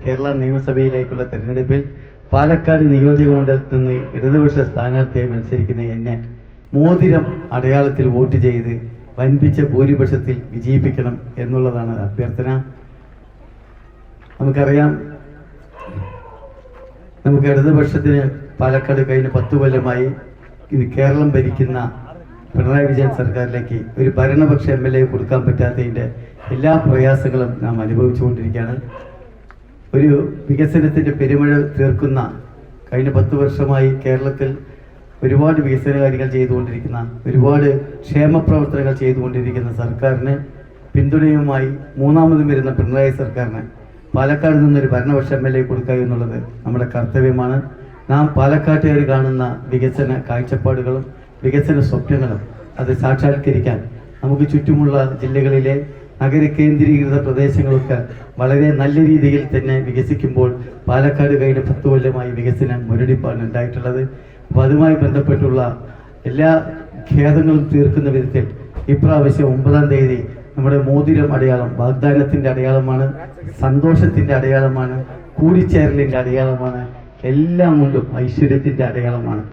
കേരള നിയമസഭയിലേക്കുള്ള തെരഞ്ഞെടുപ്പിൽ പാലക്കാട് നിയോജകമണ്ഡലത്തിൽ നിന്ന് ഇടതുപക്ഷ സ്ഥാനാർത്ഥിയായി മത്സരിക്കുന്ന എന്നെ മോതിരം അടയാളത്തിൽ വോട്ട് ചെയ്ത് വൻപിച്ച ഭൂരിപക്ഷത്തിൽ വിജയിപ്പിക്കണം എന്നുള്ളതാണ് അഭ്യർത്ഥന. നമുക്കറിയാം, നമുക്ക് ഇടതുപക്ഷത്തിന് പാലക്കാട് കഴിഞ്ഞ 10 കൊല്ലമായി കേരളം ഭരിക്കുന്ന പിണറായി വിജയൻ സർക്കാരിലേക്ക് ഒരു ഭരണപക്ഷ MLA കൊടുക്കാൻ പറ്റാത്തതിൻ്റെ എല്ലാ പ്രയാസങ്ങളും നാം അനുഭവിച്ചുകൊണ്ടിരിക്കുകയാണ്. ഒരു വികസനത്തിൻ്റെ പെരുമഴ തീർക്കുന്ന കഴിഞ്ഞ 10 വർഷമായി കേരളത്തിൽ ഒരുപാട് വികസന കാര്യങ്ങൾ ചെയ്തുകൊണ്ടിരിക്കുന്ന, ഒരുപാട് ക്ഷേമ പ്രവർത്തനങ്ങൾ ചെയ്തുകൊണ്ടിരിക്കുന്ന സർക്കാരിന് പിന്തുണയുമായി മൂന്നാമതും വരുന്ന പിണറായി സർക്കാരിന് പാലക്കാട് നിന്നൊരു ഭരണപക്ഷ MLA കൊടുക്കുക എന്നുള്ളത് നമ്മുടെ കർത്തവ്യമാണ്. നാം പാലക്കാട്ടുകാർ കാണുന്ന വികസന കാഴ്ചപ്പാടുകളും വികസന സ്വപ്നങ്ങളും അത് സാക്ഷാത്കരിക്കാൻ നമുക്ക് ചുറ്റുമുള്ള ജില്ലകളിലെ നഗര കേന്ദ്രീകൃത പ്രദേശങ്ങളൊക്കെ വളരെ നല്ല രീതിയിൽ തന്നെ വികസിക്കുമ്പോൾ പാലക്കാട് കഴിഞ്ഞ 10 കൊല്ലമായി വികസനം മുരടിപ്പാണ് ഉണ്ടായിട്ടുള്ളത്. അപ്പോൾ അതുമായി ബന്ധപ്പെട്ടുള്ള എല്ലാ ഖേദങ്ങളും തീർക്കുന്ന വിധത്തിൽ ഇപ്രാവശ്യം 9-ാം തീയതി നമ്മുടെ മോതിരം അടയാളം വാഗ്ദാനത്തിൻ്റെ അടയാളമാണ്, സന്തോഷത്തിൻ്റെ അടയാളമാണ്, കൂടിച്ചേരലിൻ്റെ അടയാളമാണ്, എല്ലാം കൊണ്ടും ഐശ്വര്യത്തിൻ്റെ അടയാളമാണ്.